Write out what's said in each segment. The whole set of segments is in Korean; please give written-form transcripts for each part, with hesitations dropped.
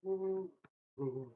음. 음.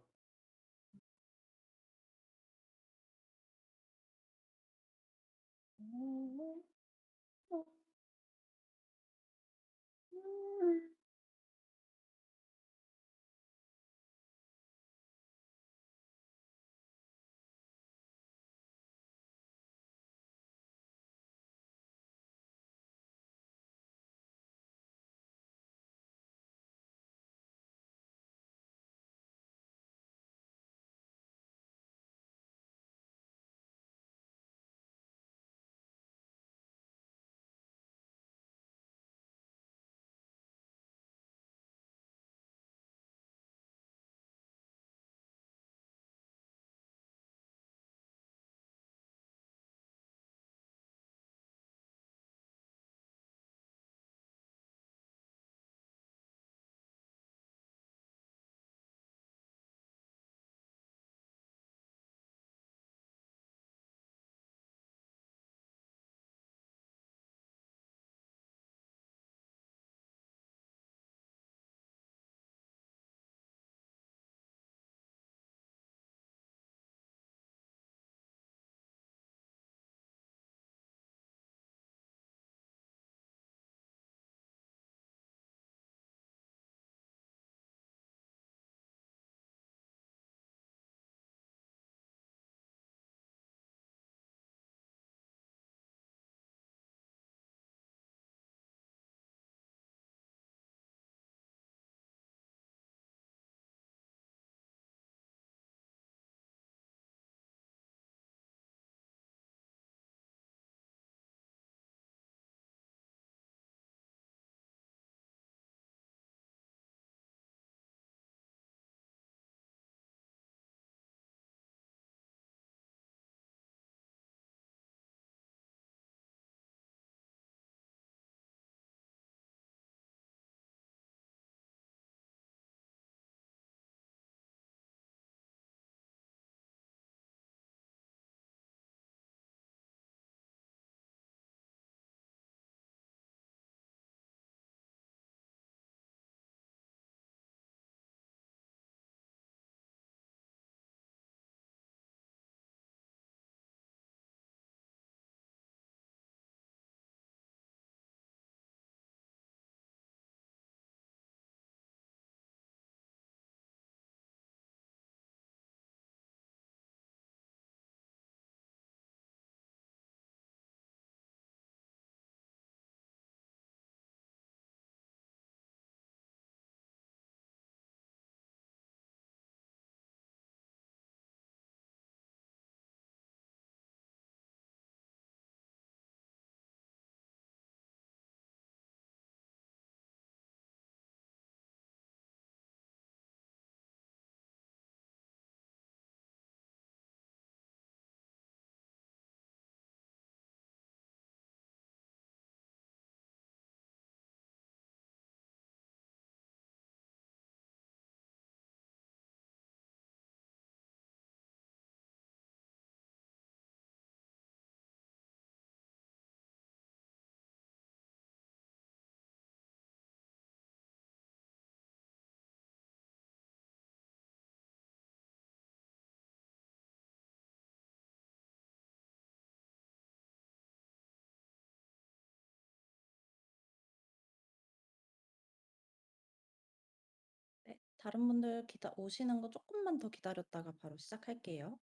네. 다른 분들 기다 오시는 거 조금만 더 기다렸다가 바로 시작할게요.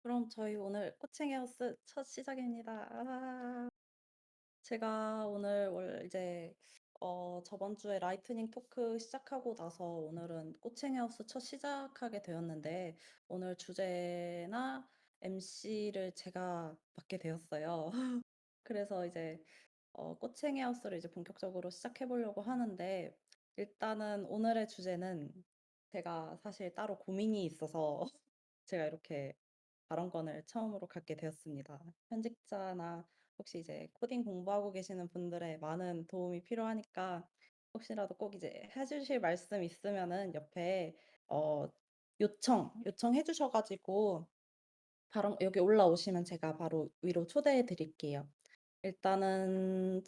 그럼 저희 오늘 코칭 헤어스 첫 시작입니다. 아. 제가 오늘 이제 저번 주에 라이트닝 토크 시작하고 나서 오늘은 코칭 헤어스 첫 시작하게 되었는데, 오늘 주제나 MC를 제가 맡게 되었어요. 그래서 이제 꼬챙이 하우스를 이제 본격적으로 시작해 보려고 하는데, 일단은 오늘의 주제는 제가 사실 따로 고민이 있어서 제가 이렇게 발언권을 처음으로 갖게 되었습니다. 현직자나 혹시 이제 코딩 공부하고 계시는 분들의 많은 도움이 필요하니까, 혹시라도 꼭 이제 해 주실 말씀 있으면은 옆에 어 요청해 주셔 가지고 바로 여기 올라오시면 제가 바로 위로 초대해 드릴게요. 일단은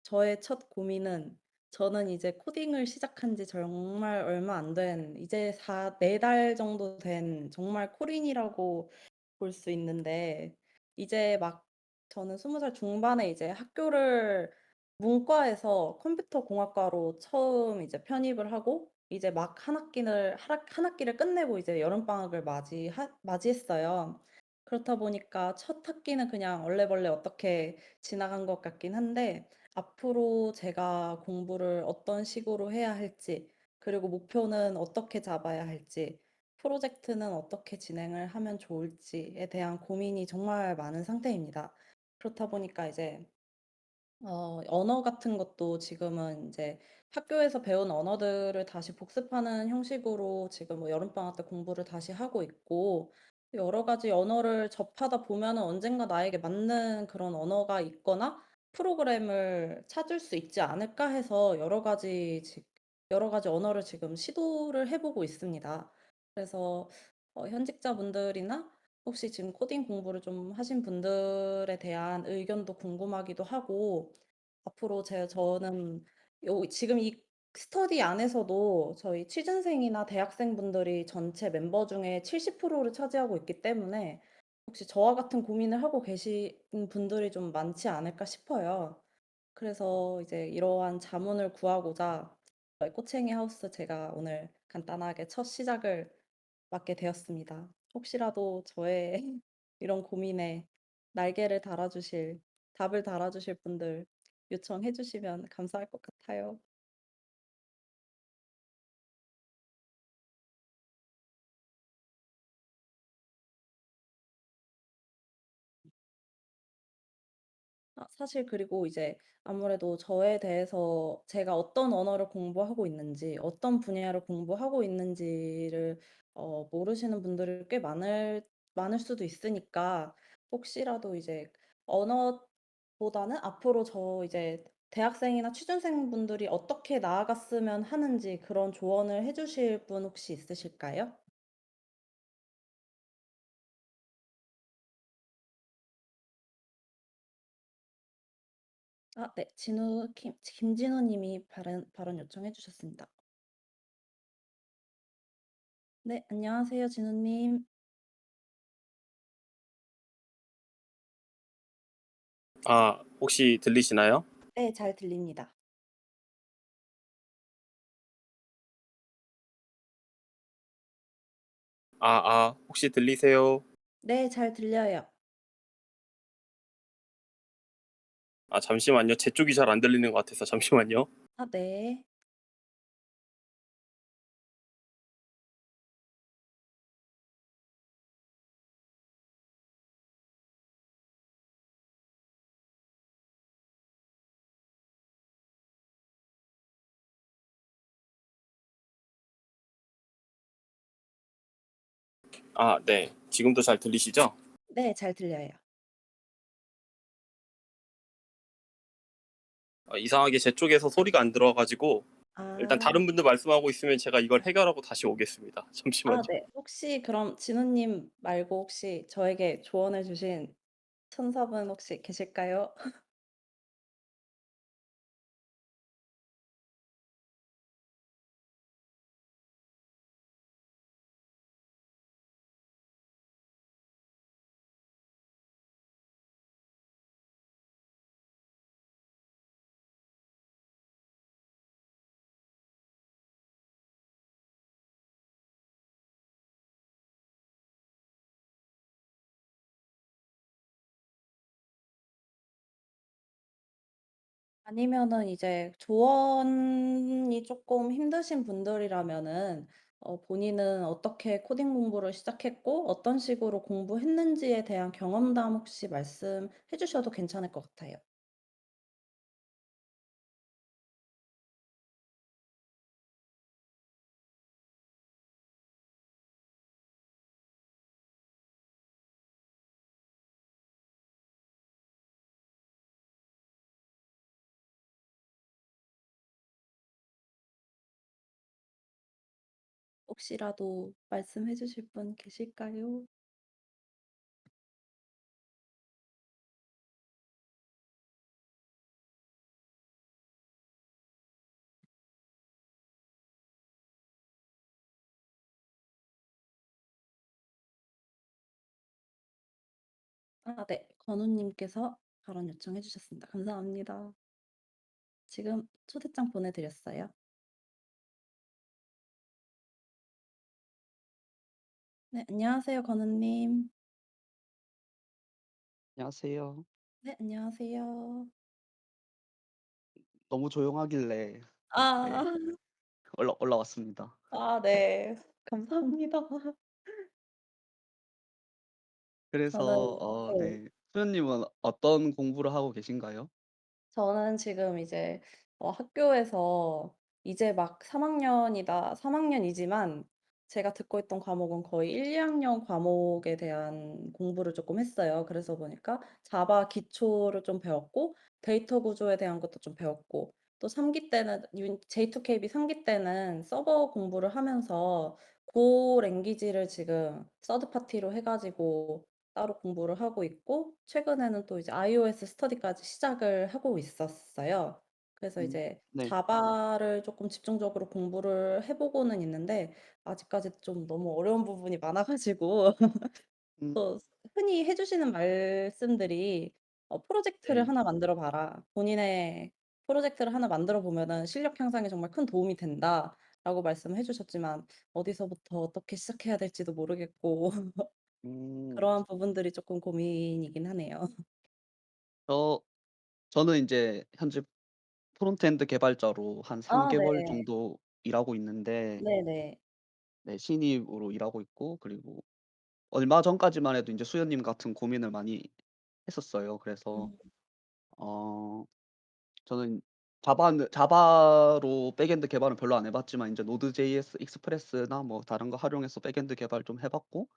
저의 첫 고민은, 저는 이제 코딩을 시작한 지 정말 얼마 안 된, 이제 4 달 정도 된 정말 코린이라고 볼 수 있는데, 이제 막 저는 20살 중반에 이제 학교를 문과에서 컴퓨터 공학과로 처음 이제 편입을 하고, 이제 막 한 학기를 끝내고 이제 여름방학을 맞이했어요. 그렇다 보니까 첫 학기는 그냥 얼레벌레 어떻게 지나간 것 같긴 한데, 앞으로 제가 공부를 어떤 식으로 해야 할지, 그리고 목표는 어떻게 잡아야 할지, 프로젝트는 어떻게 진행을 하면 좋을지에 대한 고민이 정말 많은 상태입니다. 그렇다 보니까 이제 언어 같은 것도 지금은 이제 학교에서 배운 언어들을 다시 복습하는 형식으로 지금 뭐 여름방학 때 공부를 다시 하고 있고, 여러 가지 언어를 접하다 보면은 언젠가 나에게 맞는 그런 언어가 있거나 프로그램을 찾을 수 있지 않을까 해서 여러 가지 언어를 지금 시도를 해 보고 있습니다. 그래서 현직자분들이나 혹시 지금 코딩 공부를 좀 하신 분들에 대한 의견도 궁금하기도 하고, 앞으로 저는 지금 이 스터디 안에서도 저희 취준생이나 대학생분들이 전체 멤버 중에 70%를 차지하고 있기 때문에, 혹시 저와 같은 고민을 하고 계신 분들이 좀 많지 않을까 싶어요. 그래서 이제 이러한 자문을 구하고자 저희 꼬챙이 하우스 제가 오늘 간단하게 첫 시작을 맡게 되었습니다. 혹시라도 저의 이런 고민에 날개를 달아주실, 답을 달아주실 분들 요청해 주시면 감사할 것 같아요. 사실 그리고 이제 아무래도 저에 대해서 제가 어떤 언어를 공부하고 있는지, 어떤 분야를 공부하고 있는지를 모르시는 분들이 꽤 많을 수도 있으니까, 혹시라도 이제 언어보다는 앞으로 저 이제 대학생이나 취준생분들이 어떻게 나아갔으면 하는지 그런 조언을 해 주실 분 혹시 있으실까요? 네. 김진우 님이 발언 요청해 주셨습니다. 네. 안녕하세요, 진우 님. 아, 혹시 들리시나요? 네. 잘 들립니다. 혹시 들리세요? 네. 잘 들려요. 잠시만요. 제 쪽이 잘 안 들리는 것 같아서 잠시만요. 네. 네. 지금도 잘 들리시죠? 네. 잘 들려요. 이상하게 제 쪽에서 소리가 안 들어가지고 일단 아. 다른 분들 말씀하고 있으면 제가 이걸 해결하고 다시 오겠습니다. 잠시만요. 네. 혹시 그럼 진우 님 말고 혹시 저에게 조언을 주신 천사분 혹시 계실까요? 아니면은 이제 조언이 쪼끔 힘드신 분들이라면은 본인은 어떻게 코딩 공부를 시작했고 어떤 식으로 공부했는지에 대한 경험담 혹시 말씀해 주셔도 괜찮을 것 같아요. 혹시라도 말씀해 주실 분 계실까요? 아 네. 건우 님께서 발언 요청해 주셨습니다. 감사합니다. 지금 초대장 보내 드렸어요. 네 안녕하세요 건우 님. 안녕하세요. 네 안녕하세요. 너무 조용하길래 네 아. 올라왔습니다. 아 네. 감사합니다. 저는 그래서 네. 네. 수연 님은 어떤 공부를 하고 계신가요? 저는 지금 이제 학교에서 이제 막 3 학년이다 3 학년이지만 제가 듣고 있던 과목은 거의 1-2 학년 과목에 대한 공부를 쪼끔 했어요. 그래서 보니까 자바 기초를 좀 배웠고 데이터 구조에 대한 것도 좀 배웠고 또 3 기 때는 J2KB 3 기 때는 서버 공부를 하면서 고 랭귀지를 지금 서드 파티로 해 가지고 따로 공부를 하고 있고 최근에는 또 이제 iOS 스터디까지 시작을 하고 있었어요. 그래서 이제 네. 자바를 쪼끔 집중적으로 공부를 해 보고는 있는데 아직까지 좀 너무 어려운 부분이 많아 가지고 음 또 흔히 해 주시는 말씀들이 "프로젝트를 네. 하나 만들어 봐라. 본인의 프로젝트를 하나 만들어 보면은 실력 향상에 정말 큰 도움이 된다."라고 말씀을 해 주셨지만 어디서부터 어떻게 시작해야 될지도 모르겠고 음. 그러한 부분들이 쪼끔 고민이긴 하네요. 저 저는 인제 현재 프론트엔드 개발자로 한 3 아 개월 네. 정도 일하고 있는데 네네. 네 신입으로 일하고 있고 그리고 얼마 전까지만 해도 인제 수연 님 같은 고민을 많이 했었어요. 그래서 음 어 저는 자바로 백엔드 개발은 별로 안 해 봤지만 인제 노드.js, 익스프레스나 뭐 다른 거 활용해서 백엔드 개발 좀 해 봤고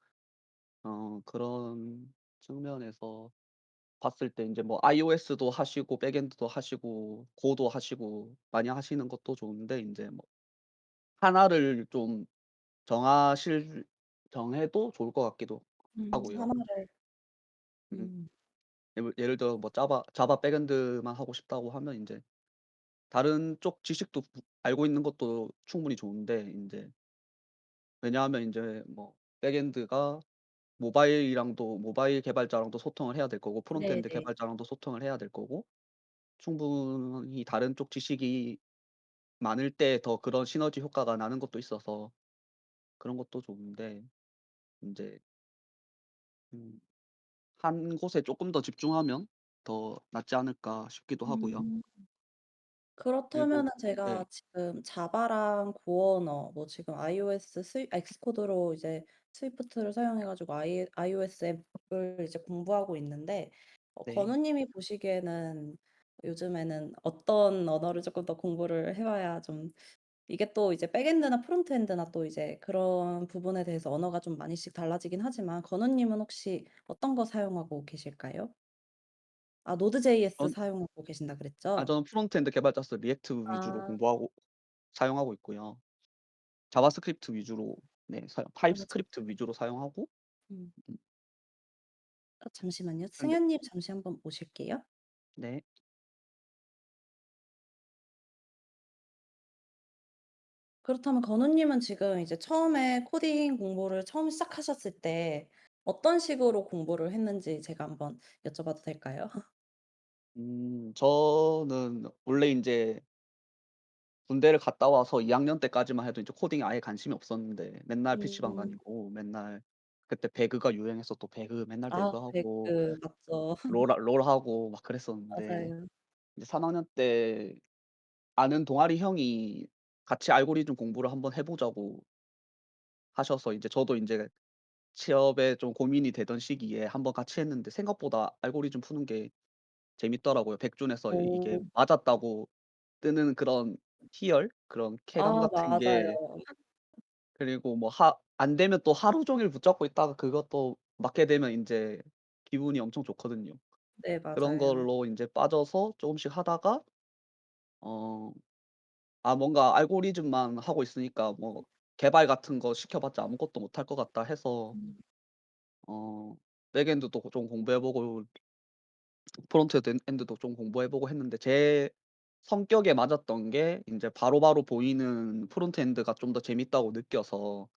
그런 측면에서 봤을 때 인제 뭐 iOS도 하시고 백엔드도 하시고 고도 하시고 많이 하시는 것도 좋은데 인제 뭐 하나를 좀 정하실 정해도 좋을 것 같기도 하고요. 하나를 음 음 예를 들어 뭐 자바 백엔드만 하고 싶다고 하면 인제 다른 쪽 지식도 알고 있는 것도 충분히 좋은데 인제 왜냐하면 인제 뭐 백엔드가 모바일 개발자랑도 소통을 해야 될 거고 프론트엔드 네네. 개발자랑도 소통을 해야 될 거고 충분히 다른 쪽 지식이 많을 때 더 그런 시너지 효과가 나는 것도 있어서 그런 것도 좋은데 인제 음 '한 곳에 쪼끔 더 집중하면 더 낫지 않을까.' 싶기도 하고요. 음. 그리고 그렇다면은 네. 제가 지금 자바랑 고언어 뭐 지금 iOS 엑스코드로 이제 스위프트를 사용해 가지고 iOS 앱을 이제 공부하고 있는데 네. 건우 님이 보시기에는 요즘에는 어떤 언어를 쪼끔 더 공부를 해 봐야 좀 이게 또 이제 백엔드나 프론트엔드나 또 이제 그런 부분에 대해서 언어가 좀 많이씩 달라지긴 하지만 건우 님은 혹시 어떤 거 사용하고 계실까요? 아 노드.js 전 사용하고 계신다 그랬죠? 저는 프론트엔드 개발자로서 리액트 위주로 아 공부하고 사용하고 있고요. 자바스크립트 위주로 네 맞아. 타입스크립트 위주로 사용하고 음. 음 잠시만요. 근데 승현 님 잠시 한번 모실게요. 네. 그렇다면 건우 님은 지금 이제 처음에 코딩 공부를 처음 시작하셨을 때 어떤 식으로 공부를 했는지 제가 한번 여쭤봐도 될까요? 저는 원래 인제 군대를 갔다 와서 2 학년 때까지만 해도 이제 코딩에 아예 관심이 없었는데 맨날 PC방 음. 다니고 맨날 그때 배그가 유행해서 또 맨날 아 배그하고 배그 맞죠. 롤하고 막 그랬었는데 맞아요. 이제 3 학년 때 아는 동아리 형이 같이 알고리즘 공부를 한번 해 보자고 하셔서 이제 저도 인제 취업에 좀 고민이 되던 시기에 한번 같이 했는데 생각보다 알고리즘 푸는 게 재밌더라고요. 백준에서 이게 오. 맞았다고 뜨는 그런 희열? 그런 쾌감 아 같은 게 맞아요. 그리고 뭐 하 안 되면 또 하루 종일 붙잡고 있다가 그것도 맞게 되면 인제 기분이 엄청 좋거든요. 네 그런 맞아요. 걸로 인제 빠져서 쪼금씩 하다가 어 뭔가 알고리즘만 하고 있으니까 뭐 개발 같은 거 시켜 봤자 아무것도 못할 것 같다 해서 음. 어 백엔드도 좀 공부해 보고 프론트 엔드도 좀 공부해 보고 했는데 제 성격에 맞았던 게 인제 바로바로 보이는 프론트 엔드가 좀 더 재밌다고 느껴서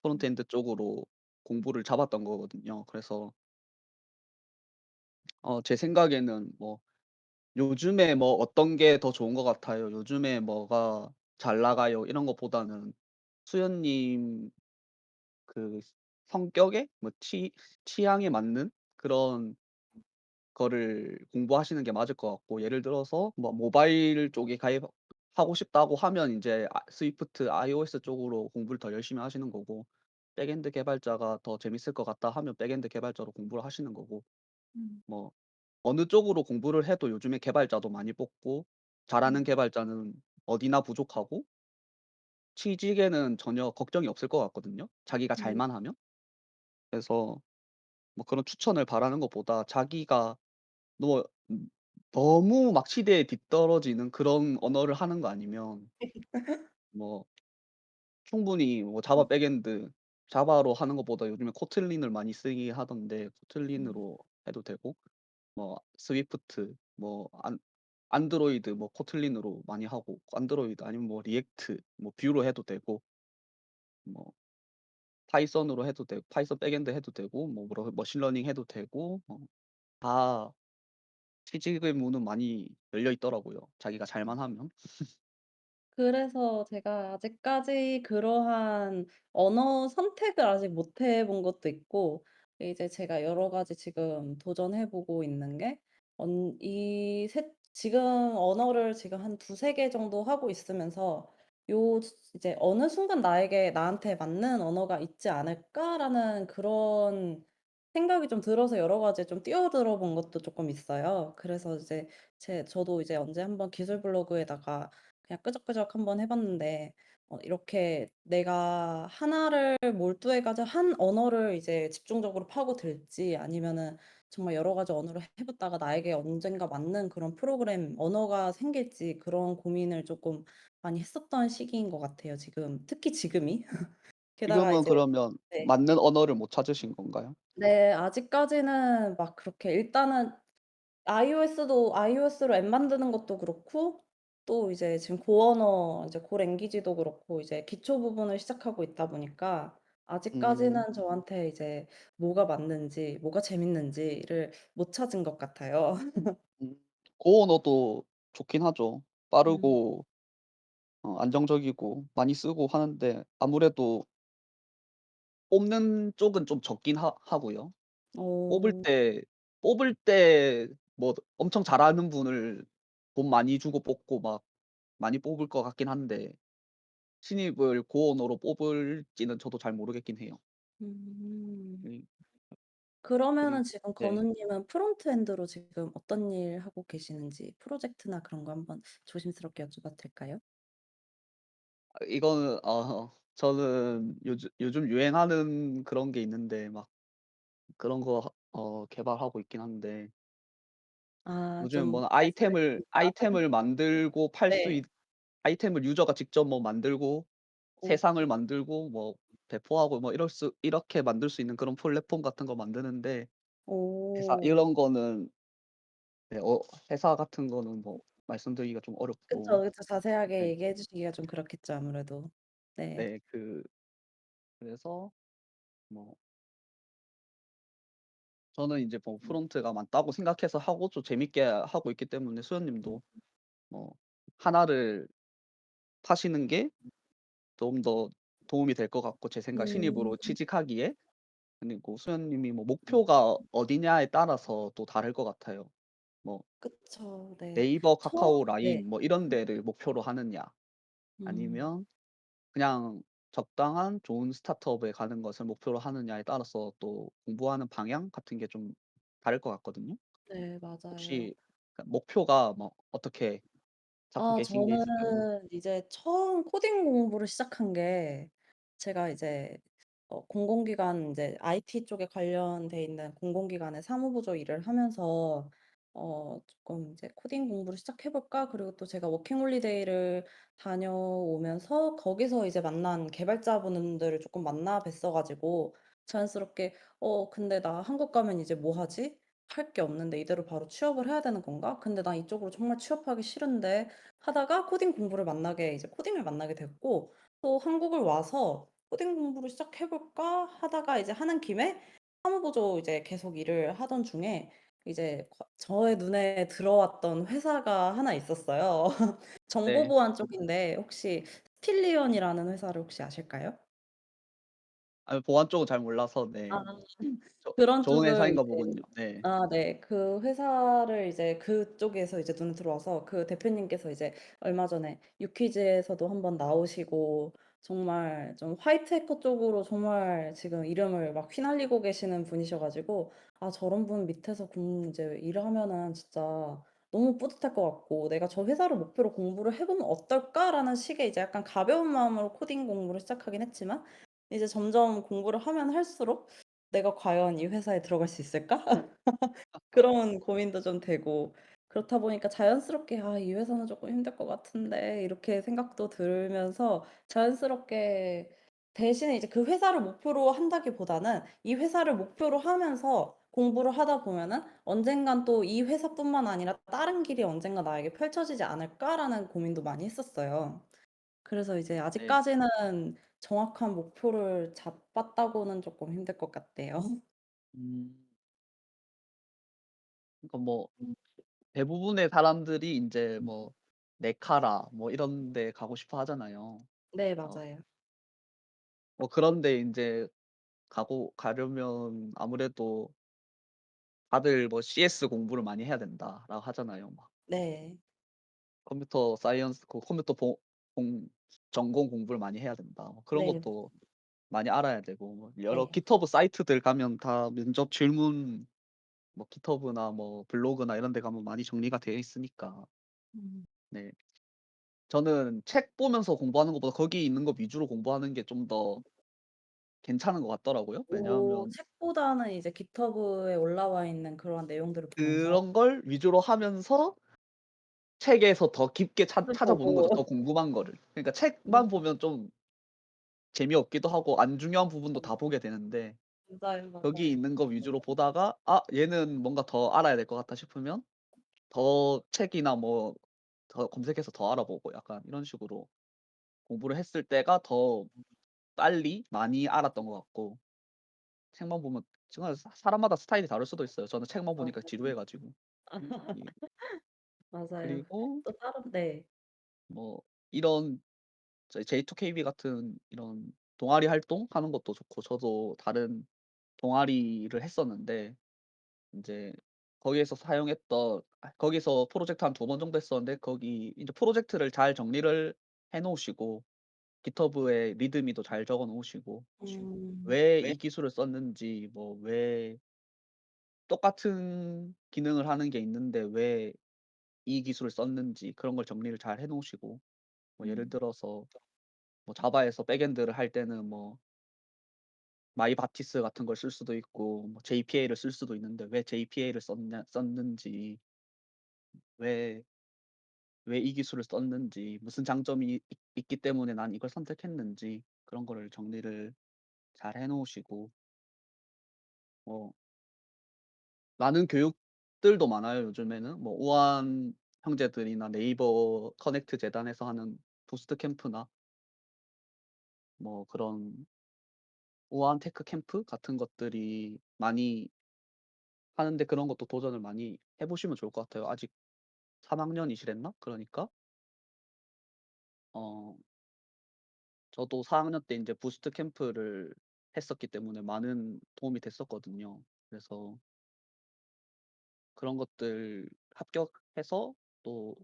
프론트 엔드 쪽으로 공부를 잡았던 거거든요. 그래서 제 생각에는 뭐 요즘에 뭐 어떤 게 더 좋은 것 같아요. 요즘에 뭐가 잘 나가요 이런 것보다는 수연님 그 성격에 뭐 취향에 맞는 그런 거를 공부하시는 게 맞을 것 같고 예를 들어서 뭐 모바일 쪽에 가입하고 싶다고 하면 인제 스위프트 iOS 쪽으로 공부를 더 열심히 하시는 거고 백엔드 개발자가 더 재밌을 것 같다 하면 백엔드 개발자로 공부를 하시는 거고 음. 뭐 어느 쪽으로 공부를 해도 요즘에 개발자도 많이 뽑고 잘하는 음. 개발자는 어디나 부족하고 취직에는 전혀 걱정이 없을 것 같거든요, 자기가 음. 잘만 하면. 그래서 뭐 그런 추천을 바라는 것보다 자기가 너 너무 막 시대에 뒤떨어지는 그런 언어를 하는 거 아니면 뭐 충분히 뭐 자바 백엔드 자바로 하는 것보다 요즘에 코틀린을 많이 쓰긴 하던데 음. 코틀린으로 해도 되고 뭐 스위프트 뭐 안드로이드 뭐 코틀린으로 많이 하고 안드로이드 아니면 뭐 리액트 뭐 뷰로 해도 되고 뭐 파이썬으로 해도 되고 파이썬 백엔드 해도 되고 뭐 머신러닝 해도 되고 다 취직의 문은 많이 열려 있더라고요, 자기가 잘만 하면. 그래서 제가 아직까지 그러한 언어 선택을 아직 못해본 것도 있고, 이제 제가 여러 가지 지금 도전해 보고 있는 게 이 지금 언어를 지금 한 두세 개 정도 하고 있으면서 요 이제 '어느 순간 나한테 맞는 언어가 있지 않을까?'라는 그런 생각이 좀 들어서 여러 가지 좀 뛰어들어 본 것도 조금 있어요. 그래서 이제 저도 이제 언제 한번 기술 블로그에다가 그냥 끄적끄적 한번 해 봤는데, 이렇게 내가 하나를 몰두해 가지고 한 언어를 이제 집중적으로 파고들지, 아니면은 정말 여러 가지 언어를 해 봤다가 나에게 언젠가 맞는 그런 프로그램 언어가 생길지, 그런 고민을 쪼끔 많이 했었던 시기인 것 같아요 지금. 특히 지금이. 게다가 지금은 이제 그러면 네. 맞는 언어를 못 찾으신 건가요? 네. 아직까지는 막 그렇게 일단은 iOS로 앱 만드는 것도 그렇고, 또 이제 지금 고언어 이제 고랭귀지도 그렇고 이제 기초 부분을 시작하고 있다 보니까 음. 아직까지는 저한테 이제 뭐가 맞는지 뭐가 재밌는지를 못 찾은 것 같아요. 음. 고언어도 좋긴 하죠. 음. 빠르고 안정적이고 많이 쓰고 하는데 아무래도 뽑는 쪽은 좀 적긴 하고요. 뽑을 어. 때 뽑을 때 뭐 엄청 잘하는 분을 돈 많이 주고 뽑고 막 많이 뽑을 것 같긴 한데 신입을 고언어로 뽑을지는 저도 잘 모르겠긴 해요. 음. 이 그리 그러면은 지금 네. 건우 님은 프론트엔드로 지금 어떤 일 하고 계시는지 프로젝트나 그런 거 한번 조심스럽게 여쭤봐도 될까요? 이거는 저는 요즘 유행하는 그런 게 있는데 막 그런 거 개발하고 있긴 한데 아 요즘엔 좀 뭐 말씀해 주시니까. 아이템을 만들고 팔 수 네. 있 아이템을 유저가 직접 뭐 만들고 오. 세상을 만들고 뭐 배포하고 뭐 이렇게 만들 수 있는 그런 플랫폼 같은 거 만드는데 회사 오. 이런 거는 네 회사 같은 거는 뭐 말씀드리기가 좀 어렵고 그쵸, 그쵸. 자세하게 네. 얘기해 주시기가 좀 그렇겠죠, 아무래도. 네. 네. 그래서 뭐 저는 인제 뭐 프론트가 맞다고 생각해서 하고 좀 재밌게 하고 있기 때문에 수연 님도 뭐 하나를 파시는 게 좀 더 도움이 될 것 같고 제 생각 음. 신입으로 취직하기에 그리고 수연 님이 뭐 목표가 어디냐에 따라서 또 다를 것 같아요. 뭐 그쵸. 네. 네이버, 처음 카카오, 네. 라인 뭐 이런 데를 목표로 하느냐 음. 아니면 그냥 적당한 좋은 스타트업에 가는 것을 목표로 하느냐에 따라서 또 공부하는 방향 같은 게 좀 다를 것 같거든요. 네, 맞아요. 혹시 목표가 뭐 어떻게 잡고 계신 게 있을까요? 저는 이제 처음 코딩 공부를 시작한 게 제가 이제 공공기관 이제 IT 쪽에 관련돼 있는 공공기관의 사무부조 일을 하면서 쪼끔 이제 '코딩 공부를 시작해 볼까?' 그리고 또 제가 워킹 홀리데이를 다녀오면서 거기서 이제 만난 개발자분들을 쪼끔 만나 뵀어 가지고 자연스럽게 근데 나 한국 가면 이제 뭐 하지? 할 게 없는데 이대로 바로 취업을 해야 되는 건가? 근데 나 이쪽으로 정말 취업하기 싫은데.' 하다가 코딩을 만나게 됐고 또 한국을 와서 '코딩 공부를 시작해 볼까?' 하다가 이제 하는 김에 사무보조 이제 계속 일을 하던 중에 이제 저의 눈에 들어왔던 회사가 하나 있었어요. 네. 정보보안 쪽인데 혹시 스틸리언이라는 회사를 혹시 아실까요? 아 보안 쪽은 잘 몰라서 아. 네. 그런 좋은 쪽을 회사인가 이제 보군요. 네. 네. 그 회사를 이제 그쪽에서 이제 눈에 들어와서 그 대표님께서 이제 얼마 전에 유퀴즈에서도 한번 나오시고 정말 좀 화이트 해커 쪽으로 정말 지금 이름을 막 휘날리고 계시는 분이셔 가지고 '아 저런 분 밑에서 이제 일을 하면은 진짜 너무 뿌듯할 것 같고 내가 저 회사를 목표로 공부를 해 보면 어떨까?'라는 식의 이제 약간 가벼운 마음으로 코딩 공부를 시작하긴 했지만 이제 점점 공부를 하면 할수록 '내가 과연 이 회사에 들어갈 수 있을까?' 그런 고민도 좀 되고 그렇다 보니까 자연스럽게 '아 이 회사는 쪼끔 힘들 것 같은데.' 이렇게 생각도 들면서 자연스럽게 대신에 이제 그 회사를 목표로 한다기보다는 이 회사를 목표로 하면서 공부를 하다 보면은 '언젠간 또 이 회사뿐만 아니라 다른 길이 언젠가 나에게 펼쳐지지 않을까?'라는 고민도 많이 했었어요. 그래서 이제 네. 아직까지는 정확한 목표를 잡았다고는 쪼끔 힘들 것 같네요. 음. 그러니까 뭐 대부분의 사람들이 인제 뭐 네카라 뭐 이런 데 가고 싶어 하잖아요. 네, 어 맞아요. 뭐 그런 데 인제 가려면 아무래도 다들 뭐 "CS 공부를 많이 해야 된다."라고 하잖아요. 막 네. 컴퓨터 사이언스 컴퓨터 공 전공 공부를 많이 해야 된다. 뭐 그런 네. 것도 많이 알아야 되고 뭐 여러 네. GitHub 사이트들 가면 다 면접 질문 뭐 GitHub나 뭐 블로그나 이런 데 가면 많이 정리가 되어 있으니까. 음. 네. 저는 책 보면서 공부하는 것보다 거기 있는 거 위주로 공부하는 게 좀 더 괜찮은 것 같더라고요. 왜냐하면 책보다는 이제 GitHub에 올라와 있는 그러한 내용들을 보면서 그런 걸 위주로 하면서 책에서 더 깊게 책을 찾아보는 보고 거죠, 더 궁금한 거를. 그러니까 음 책만 보면 좀 재미없기도 하고 안 중요한 부분도 다 보게 되는데 맞아요, 거기 맞아요. 있는 거 위주로 보다가 '아 얘는 뭔가 더 알아야 될 것 같다.' 싶으면 더 책이나 뭐 더 검색해서 더 알아보고 약간 이런 식으로 공부를 했을 때가 더 빨리 많이 알았던 것 같고 책만 보면 정말 사람마다 스타일이 다를 수도 있어요. 저는 책만 보니까 지루해 맞아요. 가지고. 이 맞아요. 그리고 또 다른 네. 뭐 이런 저희 J2KB 같은 이런 동아리 활동하는 것도 좋고 저도 다른 동아리를 했었는데 인제 거기서 프로젝트 한 2번 정도 했었는데 거기 인제 프로젝트를 잘 정리를 해 놓으시고 GitHub에 리드미도 잘 적어 놓으시고 음. 왜 이 기술을 썼는지 왜 똑같은 기능을 하는 게 있는데 왜 이 기술을 썼는지 그런 걸 정리를 잘 해 놓으시고 뭐 예를 음. 들어서 뭐 자바에서 백엔드를 할 때는 뭐 마이바티스 같은 걸 쓸 수도 있고 뭐 JPA를 쓸 수도 있는데 왜 JPA를 썼는지 왜 이 기술을 썼는지 무슨 장점이 있기 때문에 난 이걸 선택했는지 그런 거를 정리를 잘 해 놓으시고 뭐 많은 교육들도 많아요 요즘에는. 뭐 우한 형제들이나 네이버 커넥트 재단에서 하는 부스트 캠프나 뭐 그런 우한 테크 캠프 같은 것들이 많이 하는데 그런 것도 도전을 많이 해 보시면 좋을 것 같아요. 아직 3 학년이시랬나? 그러니까 어 저도 4 학년 때 인제 부스트 캠프를 했었기 때문에 많은 도움이 됐었거든요. 그래서 그런 것들 합격해서 또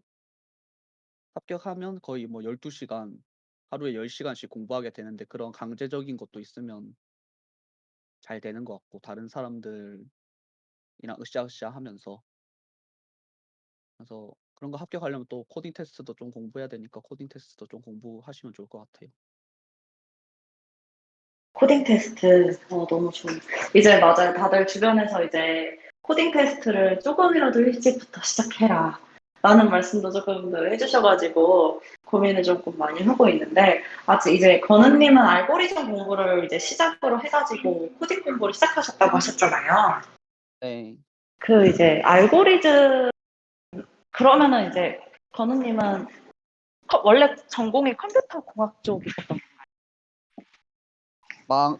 합격하면 거의 뭐 12 시간 하루에 10시간씩 공부하게 되는데 그런 강제적인 것도 있으면 잘 되는 것 같고 다른 사람들이랑 으쌰으쌰 하면서 그래서 그런 거 합격하려면 또 코딩 테스트도 좀 공부해야 되니까 코딩 테스트도 좀 공부하시면 좋을 것 같아요. 코딩 테스트, 너무 좋은. 이제 맞아요. 다들 주변에서 이제 코딩 테스트를 조금이라도 일찍부터 시작해라. 라는 말씀도 조금 더 해주셔가지고 고민을 조금 많이 하고 있는데, 아직 이제 건우님은 알고리즘 공부를 이제 시작으로 해가지고 코딩 공부를 시작하셨다고 하셨잖아요. 네. 그 이제 알고리즘, 그러면은 이제 건우님은 원래 전공이 컴퓨터 공학 쪽이셨던 막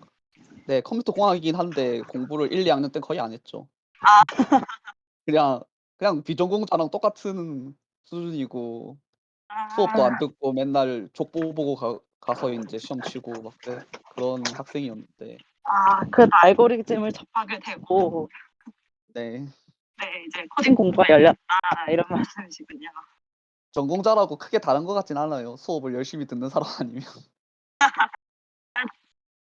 네, 컴퓨터 공학이긴 한데 공부를 1, 2학년 때 거의 안 했죠. 그냥 그냥 비전공자랑 똑같은 수준이고 수업도 안 듣고 맨날 족보 보고 가서 인제 시험 치고 막 그런 학생이었는데 그 알고리즘을 접하게 되고, 네. 네, 이제 코딩 공부가 열렸다, 이런 말씀이시군요. 전공자라고 크게 다른 것 같진 않아요, 수업을 열심히 듣는 사람 아니면.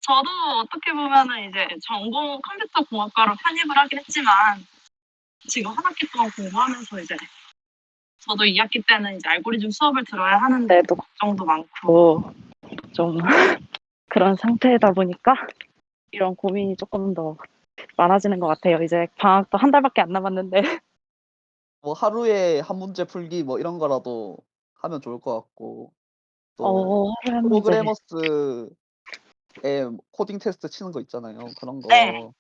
저도 어떻게 보면은 이제 전공 컴퓨터 공학과로 편입을 하긴 했지만, 지금 한 학기 동안 공부하면서 이제, 저도 2학기 때는 이제 알고리즘 수업을 들어야 하는데 또 걱정도 많고, 좀 그런 상태다 보니까 이런 고민이 조금 더 많아지는 것 같아요. 이제 방학도 한 달밖에 안 남았는데. 뭐 하루에 한 문제 풀기 뭐 이런 거라도 하면 좋을 것 같고 또 하루에 한 문제. 프로그래머스에 코딩 테스트 치는 거 있잖아요. 그런 네. 거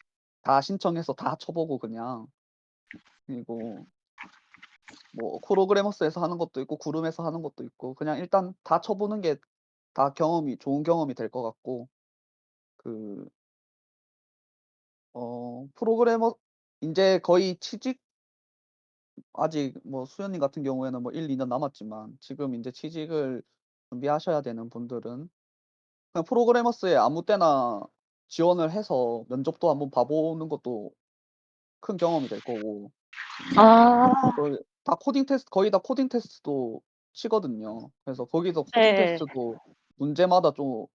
다 신청해서 다 쳐 보고 그냥 그리고 뭐 프로그래머스에서 하는 것도 있고 구름에서 하는 것도 있고 그냥 일단 다 쳐 보는 게 다 좋은 경험이 될 것 같고 그 프로그래머 인제 거의 취직 아직 뭐 수연님 같은 경우에는 뭐 1-2년 남았지만 지금 인제 취직을 준비하셔야 되는 분들은 그냥 프로그래머스에 아무 때나 지원을 해서 면접도 한번 봐 보는 것도 큰 경험이 될 거고 아, 다 코딩 테스트 거의 다 코딩 테스트도 치거든요. 그래서 거기서 코딩 네. 테스트도 문제마다 좀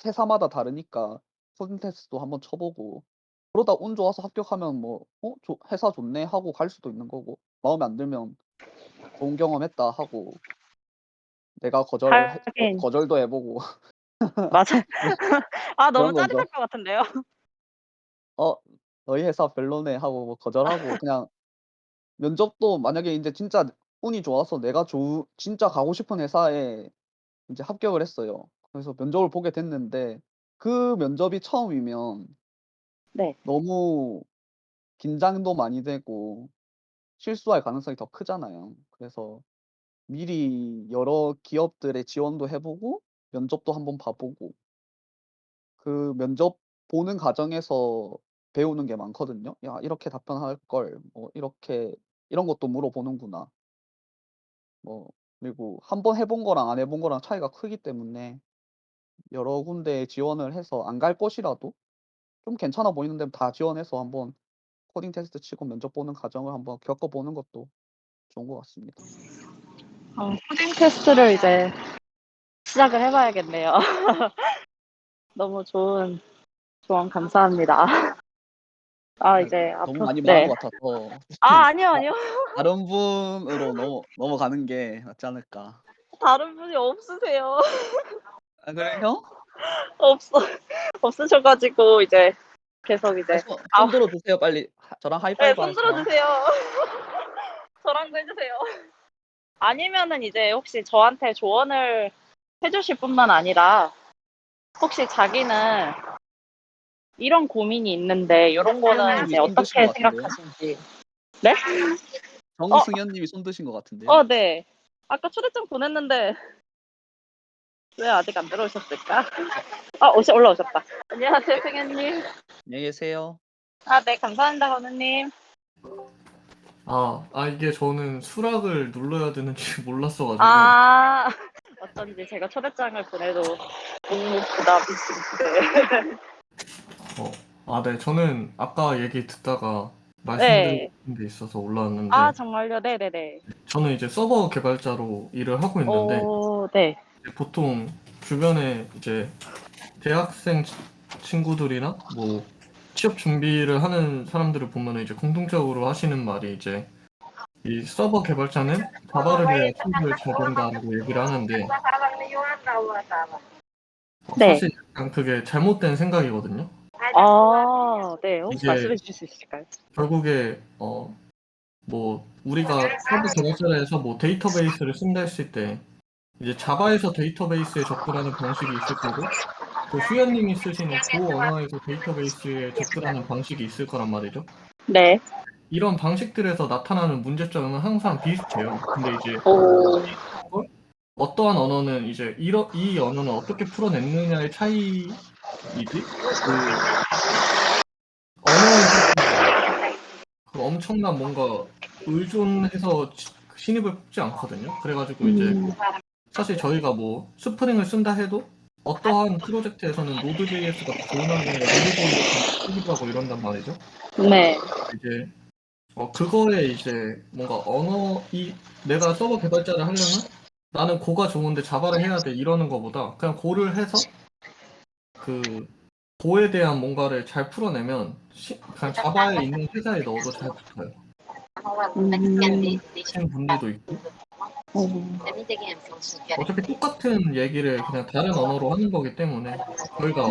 회사마다 다르니까 코딩 테스트도 한번 쳐 보고 그러다 운 좋아서 합격하면 뭐 '어 회사 좋네.' 하고 갈 수도 있는 거고 마음에 안 들면 '좋은 경험했다.' 하고 내가 하긴, 거절도 해 보고 맞아요. 너무 그런 거죠. 짜릿할 것 같은데요. '어 너희 회사 별로네.' 하고 뭐 거절하고 그냥 면접도 만약에 인제 진짜 운이 좋아서 내가 진짜 가고 싶은 회사에 인제 합격을 했어요. 그래서 면접을 보게 됐는데 그 면접이 처음이면 네. 너무 긴장도 많이 되고 실수할 가능성이 더 크잖아요. 그래서 미리 여러 기업들에 지원도 해 보고 면접도 한번 봐 보고 그 면접 보는 과정에서 배우는 게 많거든요. '야 이렇게 답변할 걸.' 뭐 이렇게 '이런 것도 물어보는구나.' 뭐 그리고 한 번 해본 거랑 안 해본 거랑 차이가 크기 때문에 여러 군데에 지원을 해서 안 갈 곳이라도 좀 괜찮아 보이는 데는 다 지원해서 한번 코딩 테스트 치고 면접 보는 과정을 한번 겪어 보는 것도 좋은 것 같습니다. 코딩 테스트를 이제 시작을 해 봐야겠네요. 너무 좋은 조언 감사합니다. 아 이제 너무 앞으로, 많이 말한 네. 것 같아서 아니요, 다 아니요. 다른 분으로 넘어가는 게 낫지 않을까. 다른 분이 없으세요. 아 그래요? 없어 없으셔 가지고 이제 계속 아 이제, 손 들어 주세요 빨리. 저랑 네, 하이파이브 손 들어 하세요. 주세요. 저랑도 해 주세요. 아니면은 이제 혹시 저한테 조언을 해 주실 뿐만 아니라, 혹시 자기는 이런 고민이 있는데 요런 거는 정승현님이 이제 손 드신 것 어떻게 같은데요? 생각하시는지. 네? 어 정승현님이 손 드신 것 같은데요? 네. 아까 초대장 보냈는데 왜 아직 안 들어오셨을까? 어 올라오셨다. 안녕하세요, 승현님. 안녕히 계세요. 네, 감사합니다, 건우님. 이게 저는 수락을 눌러야 되는지 몰랐어 가지고. 아, 어쩐지 제가 초대장을 보내도 너무 부담스럽게. 네. 저는 아까 얘기 듣다가 말씀드리고 네. 싶은 게 있어서 올라왔는데, 정말요? 네네네. 저는 이제 서버 개발자로 일을 하고 있는데 네. 이제 보통 주변에 이제 대학생 친구들이나 뭐 취업 준비를 하는 사람들을 보면 이제 공통적으로 하시는 말이 이제 이 서버 개발자는 자바를 해야 친구를 잘 된다고 얘기를 하는데 네. 사실 약간 그게 잘못된 생각이거든요. 네. 혹시 이게 말씀해 주실 수 있을까요? 결국에 뭐 우리가 서버 개발자를 해서 뭐 데이터베이스를 쓴다 했을 때 이제 자바에서 데이터베이스에 접근하는 방식이 있을 거고 그 수연님이 쓰시는 고 언어에서 데이터베이스에 접근하는 방식이 있을 거란 말이죠. 네. 이런 방식들에서 나타나는 문제점은 항상 비슷해요. 근데 이제 오. 이걸 어떠한 언어는 이제 이 언어는 어떻게 풀어냈느냐의 차이이지 그 언어에 그 엄청난 뭔가 의존해서 신입을 뽑지 않거든요. 그래가지고 이제 사실 저희가 뭐 스프링을 쓴다 해도 어떠한 프로젝트에서는 노드.js가 더 좋은 환경이라 노드.js를 쓰기도 하고 이런단 말이죠. 네. 이제 그거에 이제 뭔가 내가 서버 개발자를 하려면 나는 고가 좋은데 자바를 해야 돼 이러는 거보다 그냥 고를 해서 그 고에 대한 뭔가를 잘 풀어내면 그냥 자바에 있는 회사에 넣어도 잘 붙어요. 하시는 분들도 있고 어차피 똑같은 얘기를 그냥 다른 언어로 하는 거기 때문에 저희가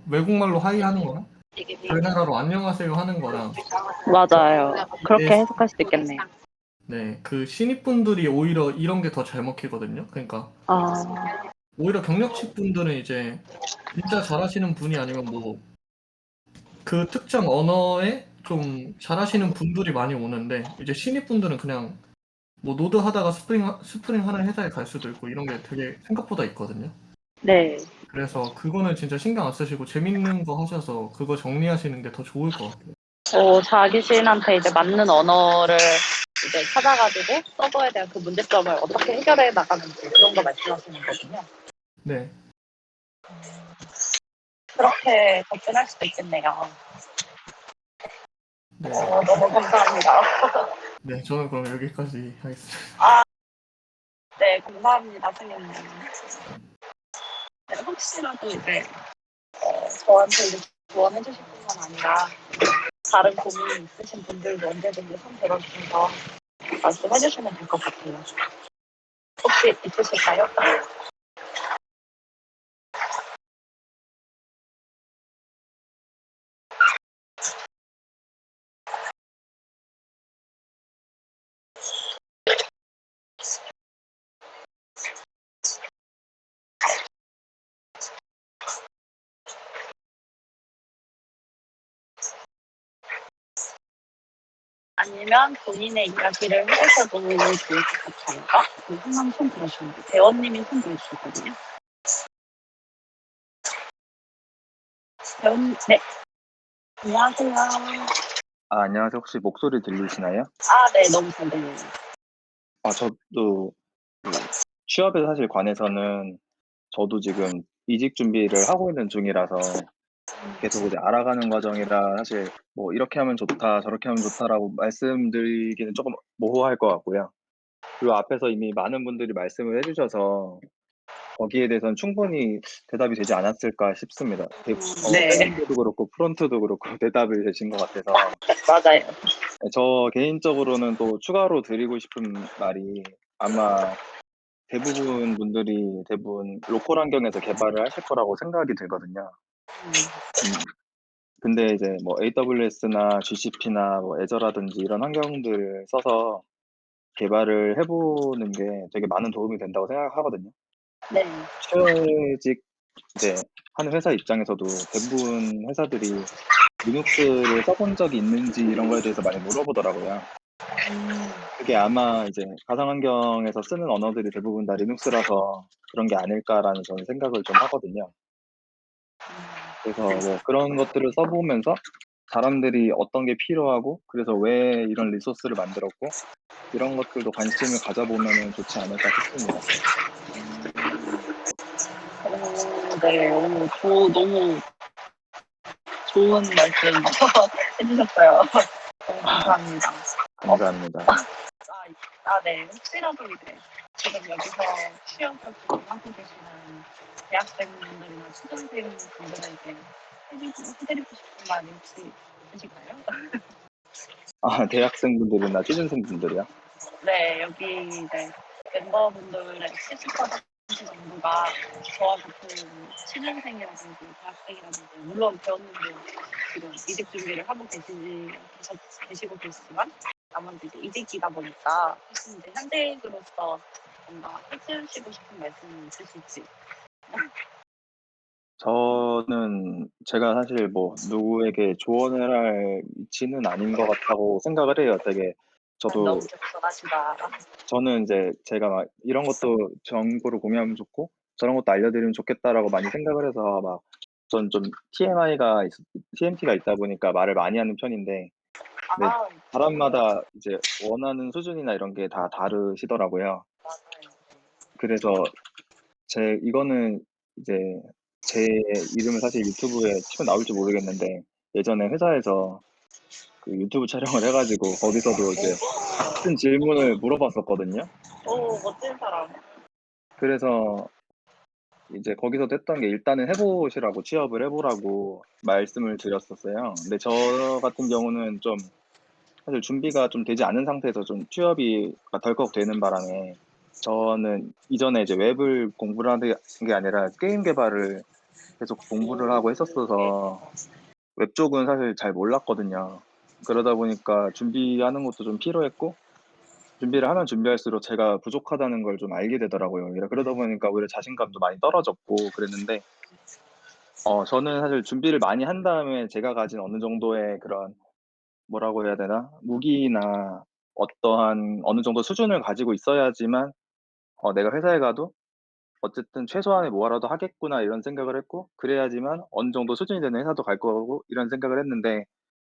외국말로 하이하는 거랑 저희 나라로 안녕하세요 하는 거랑 맞아요. 그렇게 네. 해석할 수도 있겠네요. 네, 그 신입분들이 오히려 이런 게 더 잘 먹히거든요. 그러니까 오히려 경력직 분들은 이제 진짜 잘하시는 분이 아니면 뭐 그 특정 언어에 좀 잘하시는 분들이 많이 오는데 이제 신입분들은 그냥 뭐 노드 하다가 스프링 하는 회사에 갈 수도 있고 이런 게 되게 생각보다 있거든요. 네. 그래서 그거는 진짜 신경 안 쓰시고 재밌는 거 하셔서 그거 정리하시는 게 더 좋을 것 같아요. 자기 시인한테 이제 맞는 언어를 이제 찾아가지고 서버에 대한 그 문제점을 어떻게 해결해 나가는지 그런 거 말씀하시는 거군요. 네. 그렇게 접근할 수도 있겠네요. 네. 너무 감사합니다. 네, 저는 그럼 여기까지 하겠습니다. 네, 감사합니다, 선생님. 네, 혹시라도 이제 저한테 이제 조언해 주실 뿐만 아니라 다른 고민이 있으신 분들도 언제든지 손 들어주셔서 말씀해 주시면 될 것 같아요. 혹시 있으실까요? 아니면 본인의 이야기를 해주셔도 좋을 것 같아요. 한 명 손 들어주셨는데 대원님이 손 들어주셨거든요. 대원, 네. 안녕하세요. 안녕하세요. 혹시 목소리 들리시나요? 네, 너무 잘 들려요. 저도 취업에 사실 관해서는 저도 지금 이직 준비를 하고 있는 중이라서 계속 이제 알아가는 과정이라 사실 뭐 이렇게 하면 좋다, 저렇게 하면 좋다라고 말씀드리기는 조금 모호할 것 같고요. 그리고 앞에서 이미 많은 분들이 말씀을 해주셔서 거기에 대해서는 충분히 대답이 되지 않았을까 싶습니다. 네. 백엔드도 그렇고 프론트도 그렇고 대답이 되신 것 같아서 맞아요. 저 개인적으로는 또 추가로 드리고 싶은 말이 아마 대부분 분들이 대부분 로컬 환경에서 개발을 하실 거라고 생각이 들거든요. 근데 이제 뭐 AWS나 GCP나 뭐 애저라든지 이런 환경들을 써서 개발을 해보는 게 되게 많은 도움이 된다고 생각하거든요. 네. 취직 이제 하는 회사 입장에서도 대부분 회사들이 리눅스를 써본 적이 있는지 이런 거에 대해서 많이 물어보더라고요. 그게 아마 이제 가상 환경에서 쓰는 언어들이 대부분 다 리눅스라서 그런 게 아닐까라는 저는 생각을 좀 하거든요. 그래서 뭐 그런 것들을 써보면서 사람들이 어떤 게 필요하고 그래서 왜 이런 리소스를 만들었고 이런 것들도 관심을 가져보면 좋지 않을까 싶습니다. 네, 너무 좋은 말씀 해주셨어요. 너무 감사합니다. 감사합니다. 네. 혹시라도 이제 지금 여기서 취업을 하고 계시는 대학생분들이나 취준생분들에게 해드리고 싶은 말이 혹시 있으실까요? 아, 대학생분들이나 취준생분들이요? 네, 여기 이제 멤버분들의 70% 정도가 저와 같은 취준생이라든지 대학생이라든지 물론 배우님도 지금 이직 준비를 하고 계시고 계시지만 아무래도 이제 이직이다 보니까 혹시 이제 현대인으로서 뭔가 해주시고 싶은 말씀이 있으실지. 저는 제가 사실 뭐 누구에게 조언을 할 위치는 아닌 것 같다고 생각을 해요. 되게 저도 너무 겸손하시다. 저는 이제 제가 막 이런 것도 정보를 공유하면 좋고 저런 것도 알려드리면 좋겠다라고 많이 생각을 해서 막 전 좀 TMT가 있다 보니까 말을 많이 하는 편인데 네, 아, 사람마다 이제 원하는 수준이나 이런 게 다 다르시더라고요. 맞아요. 그래서 이거는 이제 제 이름을 사실 유튜브에 치면 나올지 모르겠는데 예전에 회사에서 그 유튜브 촬영을 해가지고 거기서도 이제 같은 질문을 물어봤었거든요. 오, 멋진 사람. 그래서 이제 거기서도 했던 게 일단은 해보시라고 취업을 해보라고 말씀을 드렸었어요. 근데 저 같은 경우는 좀 사실 준비가 좀 되지 않은 상태에서 좀 취업이 덜컥 되는 바람에 저는 이전에 이제 웹을 공부를 하는 게 아니라 게임 개발을 계속 공부를 하고 했었어서 웹 쪽은 사실 잘 몰랐거든요. 그러다 보니까 준비하는 것도 좀 필요했고 준비를 하면 준비할수록 제가 부족하다는 걸 좀 알게 되더라고요. 그러다 보니까 오히려 자신감도 많이 떨어졌고 그랬는데 저는 사실 준비를 많이 한 다음에 제가 가진 어느 정도의 그런 뭐라고 해야 되나? 무기나 어떠한 어느 정도 수준을 가지고 있어야지만 내가 회사에 가도 어쨌든 '최소한의 뭐라도 하겠구나.' 이런 생각을 했고 그래야지만 어느 정도 수준이 되는 회사도 갈 거고 이런 생각을 했는데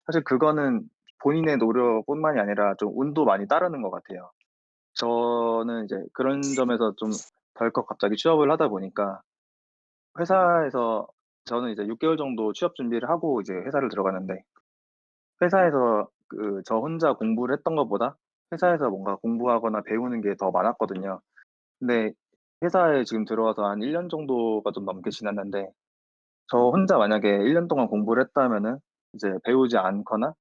사실 그거는 본인의 노력뿐만이 아니라 좀 운도 많이 따르는 것 같아요. 저는 이제 그런 점에서 좀 덜컥 갑자기 취업을 하다 보니까 회사에서 저는 이제 6 개월 정도 취업 준비를 하고 이제 회사를 들어갔는데 회사에서 저 혼자 공부를 했던 것보다 회사에서 뭔가 공부하거나 배우는 게 더 많았거든요. 근데 회사에 지금 들어와서 한 1년 정도가 좀 넘게 지났는데 저 혼자 만약에 1년 동안 공부를 했다면은 이제 배우지 않거나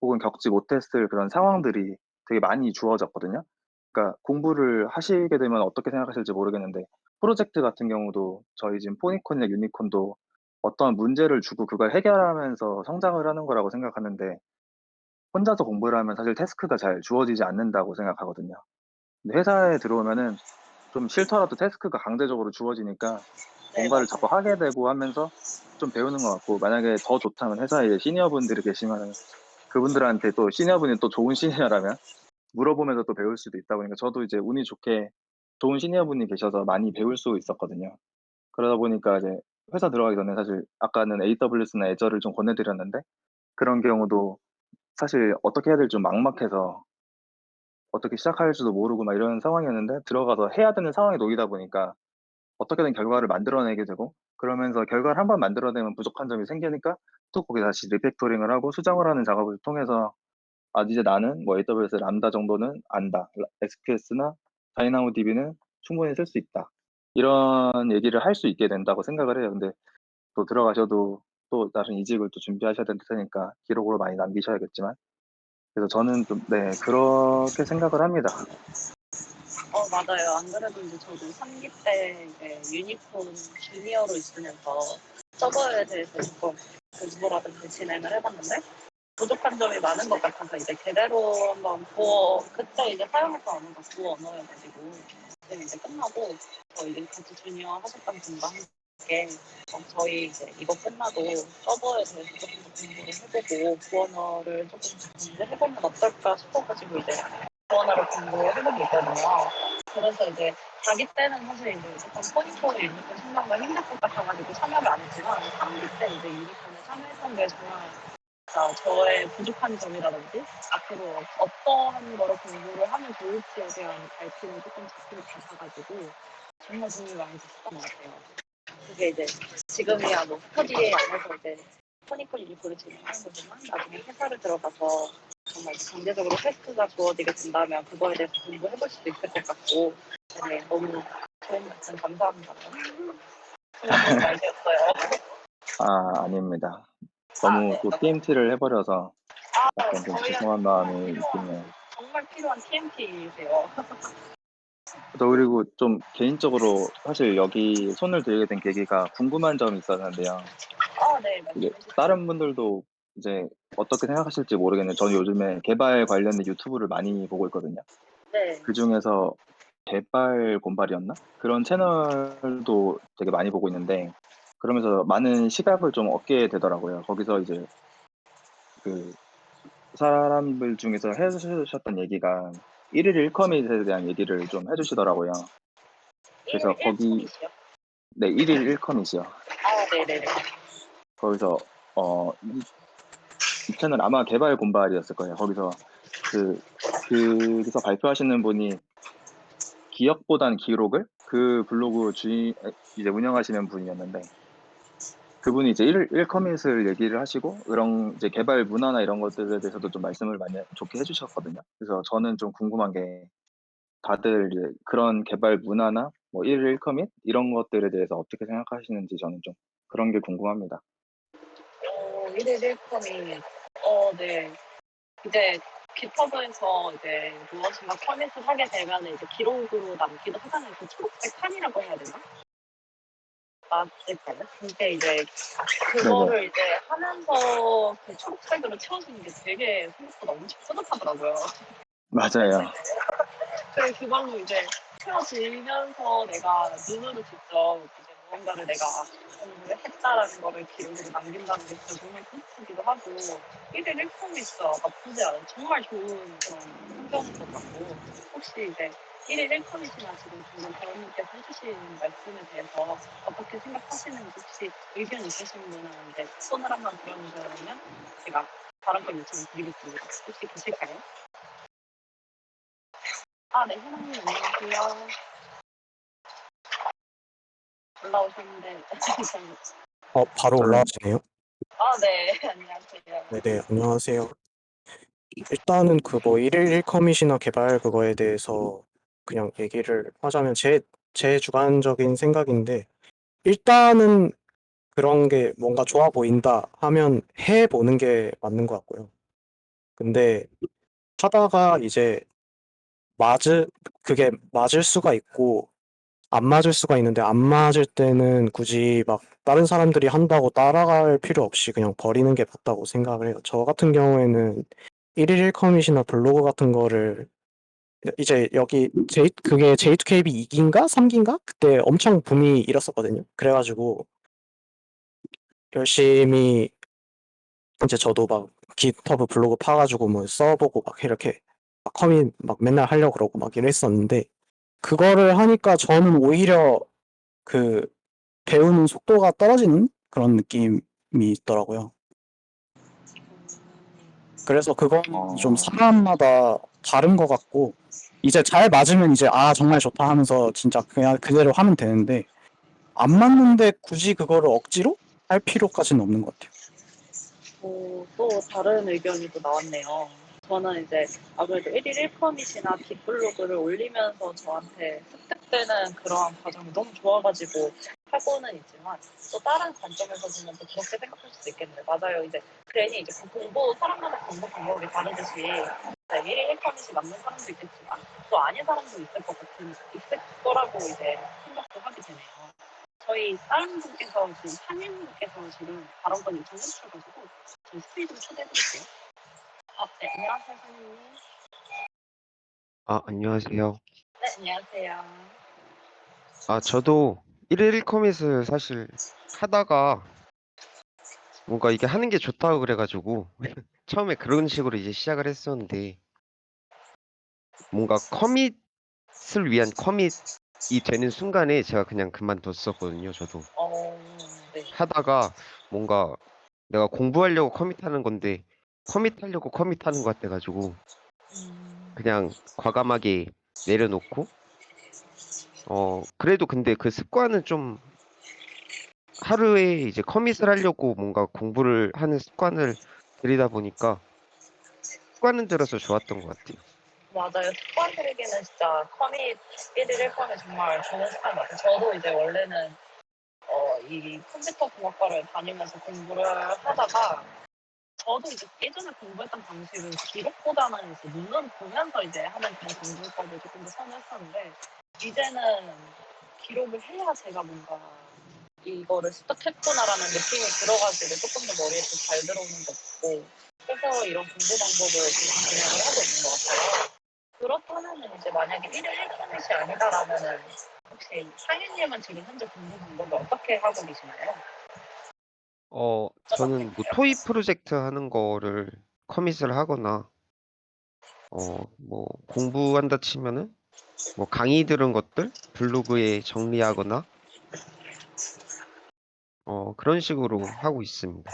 혹은 겪지 못했을 그런 상황들이 되게 많이 주어졌거든요. 그러니까 공부를 하시게 되면 어떻게 생각하실지 모르겠는데 프로젝트 같은 경우도 저희 지금 포니콘이나 유니콘도 어떠한 문제를 주고 그걸 해결하면서 성장을 하는 거라고 생각하는데 혼자서 공부를 하면 사실 태스크가 잘 주어지지 않는다고 생각하거든요. 근데 회사에 들어오면은 좀 싫더라도 태스크가 강제적으로 주어지니까 네, 뭔가를 맞아요. 자꾸 하게 되고 하면서 좀 배우는 것 같고 만약에 더 좋다면 회사에 시니어분들이 계시면은 그분들한테 또 시니어분이 또 좋은 시니어라면 물어보면서 또 배울 수도 있다 보니까 저도 이제 운이 좋게 좋은 시니어분이 계셔서 많이 배울 수 있었거든요. 그러다 보니까 이제 회사 들어가기 전에 사실 아까는 AWS나 애저를 좀 권해 드렸는데 그런 경우도 사실 어떻게 해야 될지 좀 막막해서 어떻게 시작할지도 모르고 막 이런 상황이었는데 들어가서 해야 되는 상황에 놓이다 보니까 어떻게든 결과를 만들어내게 되고 그러면서 결과를 한번 만들어내면 부족한 점이 생기니까 또 거기에 다시 리팩토링을 하고 수정을 하는 작업을 통해서 '아 이제 나는 뭐 AWS 람다 정도는 안다. SQS나 다이나모DB는 충분히 쓸 수 있다.' 이런 얘기를 할 수 있게 된다고 생각을 해요. 근데 또 들어가셔도 또 다른 이직을 또 준비하셔야 될 테니까 기록으로 많이 남기셔야겠지만 그래서 저는 좀 네 그렇게 생각을 합니다. 맞아요. 안 그래도 이제 저도 3기 때 이제 유니콘 주니어로 있으면서 서버에 대해서 조금 공부라든지 진행을 해봤는데 부족한 점이 많은 것 같아서 이제 제대로 한번 그때 이제 사용했던 언어가 구어 언어여가지고 지금 이제 끝나고 이제 같이 주니어 하셨던 분과 함께 저희 이제 이거 끝나도 서버에 대해서 조금 더 공부를 해보고 구어 언어를 조금 공부해보면 어떨까 싶어가지고 이제 구어 언어를 공부해보고 있거든요. 그래서 이제 자기 때는 사실 이제 조금 포니콘 유니콘 생각가 힘들 것 같아가지고 참여를 안 했지만 3기 때 이제 유니콘에 참여했던 게 정말 저의 부족한 점이라든지 앞으로 어떠한 거를 공부를 하면 좋을지에 대한 갈피를 조금 잡힌 것 같아가지고 정말 도움이 많이 됐었던 것 같아요. 그게 이제 지금이야 뭐 스터디에 안에서 이제 포니콘 유니콘을 진행하는 거지만 나중에 회사를 들어가서 정말 강제적으로 테스트가 주어지게 된다면 그거에 대해서 공부해볼 수도 있을 것 같고 네, 너무 좋은 말씀 감사합니다. 좋은 말이었어요. 아, 아닙니다. 아, 너무 네. 또 TMT를 해버려서 아, 약간 좀 저희한테 죄송한 마음이 있네요. 정말 필요한 TMT이세요. 저 그리고 좀 개인적으로 사실 여기 손을 들게 된 계기가 궁금한 점이 있었는데요. 아, 네, 이게 말씀해주세요. 다른 분들도 이제 어떻게 생각하실지 모르겠는데 저는 요즘에 개발 관련된 유튜브를 많이 보고 있거든요. 네. 그 중에서 개발 곰발이었나? 그런 채널도 되게 많이 보고 있는데 그러면서 많은 시각을 좀 얻게 되더라고요. 거기서 이제 그 사람들 중에서 해주셨던 얘기가 1일 1커밋에 대한 얘기를 좀 해주시더라고요. 그래서 1일 거기 1컴이시요? 네 1일 1커밋이요. 아, 네네네. 거기서 이 채널 아마 개발 곰발이었을 거예요. 거기서 거기서 발표하시는 분이 기억보단 기록을 그 블로그 주인 이제 운영하시는 분이었는데 그분이 이제 1커밋을 얘기를 하시고 그런 이제 개발 문화나 이런 것들에 대해서도 좀 말씀을 많이 좋게 해주셨거든요. 그래서 저는 좀 궁금한 게 다들 이제 그런 개발 문화나 뭐 1일 1커밋 이런 것들에 대해서 어떻게 생각하시는지 저는 좀 그런 게 궁금합니다. 1일 1컴이, 네. 이제 깃허브에서 이제 무엇인가 커밋을 하게 되면 이제 기록으로 남기도 하잖아요. 그 초록색 칸이라고 해야 되나? 맞을까요? 근데 이제 그거를 이제 하면서 그 초록색으로 채워주는 게 되게 생각보다 엄청 뿌듯하더라고요. 맞아요. 그래, 그걸로 이제 채워지면서 내가 눈으로 직접 이제 무언가를 내가 공부를 했다라는 거를 기록으로 남긴다는 게 진짜 정말 뿌듯하기도 하고 1일 1콤이 진짜 나쁘지 않은 정말 좋은 그런 환경인 것 같고 혹시 이제 1일 1컴이시나 지금 방금 배우님께서 해주신 말씀에 대해서 어떻게 생각하시는지 혹시 의견 있으신 분은 이제 손을 한번 들어주시면 제가 다른 걸 요청 드리겠습니다. 혹시 계실까요? 아, 네, 현아님 안녕하세요. 올라오셨는데 잠시만요. 바로 저는 올라가시네요. 아, 네, 안녕하세요. 네네, 안녕하세요. 일단은 그 뭐 일일 1커밋이나 개발 그거에 대해서 그냥 얘기를 하자면 제 주관적인 생각인데 일단은 그런 게 뭔가 좋아 보인다 하면 해보는 게 맞는 것 같고요. 근데 하다가 이제 그게 맞을 수가 있고 안 맞을 수가 있는데 안 맞을 때는 굳이 막 다른 사람들이 한다고 따라갈 필요 없이 그냥 버리는 게 맞다고 생각을 해요. 저 같은 경우에는 1일 1커밋이나 블로그 같은 거를 이제 여기 그게 J2KB 2기인가 3기인가 그때 엄청 붐이 일었었거든요. 그래가지고 열심히 이제 저도 막 깃허브 블로그 파가지고 뭐 써보고 막 이렇게 막 커밋 막 맨날 하려고 그러고 막 이랬었는데 그거를 하니까 저는 오히려 그 배우는 속도가 떨어지는 그런 느낌이 있더라고요. 그래서 그건 좀 어, 사람마다 다른 것 같고 이제 잘 맞으면 이제 정말 좋다 하면서 진짜 그냥 그대로 하면 되는데 안 맞는데 굳이 그거를 억지로 할 필요까지는 없는 것 같아요. 또 다른 의견이 또 나왔네요. 저는 이제 아무래도 1일 1커밋이나 빅블로그를 올리면서 저한테 습득되는 그러한 과정이 너무 좋아가지고 하고는 있지만 또 다른 관점에서 보면 또 그렇게 생각할 수도 있겠네요. 맞아요. 이제 괜히 이제 그 공부, 사람마다 공부 방법이 다르듯이 1일 1커밋이 맞는 사람도 있겠지만 또 아닌 사람도 있을 거라고 이제 생각도 하게 되네요. 저희 다른 분께서 지금 한인분께서 지금 발언권 요청해 주셔가지고 저희 스피드 좀 초대해드릴게요. 네, 안녕하세요, 선생님. 안녕하세요. 네, 안녕하세요. 저도 1일 1커밋을 사실 하다가 뭔가 이게 하는 게 좋다고 그래가지고 처음에 그런 식으로 이제 시작을 했었는데 뭔가 커밋을 위한 커밋이 되는 순간에 제가 그냥 그만뒀었거든요, 저도. 네. 하다가 뭔가 내가 공부하려고 커밋하는 건데 커밋하려고 커밋하는 것 같아가지고 그냥 과감하게 내려놓고 그래도 근데 그 습관은 좀 하루에 이제 커밋을 하려고 뭔가 공부를 하는 습관을 들이다 보니까 습관은 들어서 좋았던 것 같아요. 맞아요. 습관들에게는 진짜 커밋 1일 1건이 정말 좋은 습관 같아요. 저도 이제 원래는 이 컴퓨터 공학과를 다니면서 공부를 하다가 저도 이제 예전에 공부했던 방식은 기록보다는 이제 눈으로 보면서 이제 하는 그런 공부법을 조금 더 선호했었는데 이제는 기록을 해야 제가 뭔가 이거를 습득했구나라는 느낌이 들어가지고 조금 더 머리에 좀 잘 들어오는 것 같고 그래서 이런 공부 방법을 지금 진행을 하고 있는 것 같아요. 그렇다면은 이제 만약에 1일 1커밋이 아니다라면은 혹시 상현님은 지금 현재 공부 방법을 어떻게 하고 계시나요? 저는 뭐 토익 프로젝트 하는 거를 커밋을 하거나 뭐 공부한다 치면은 뭐 강의 들은 것들 블로그에 정리하거나 그런 식으로 하고 있습니다.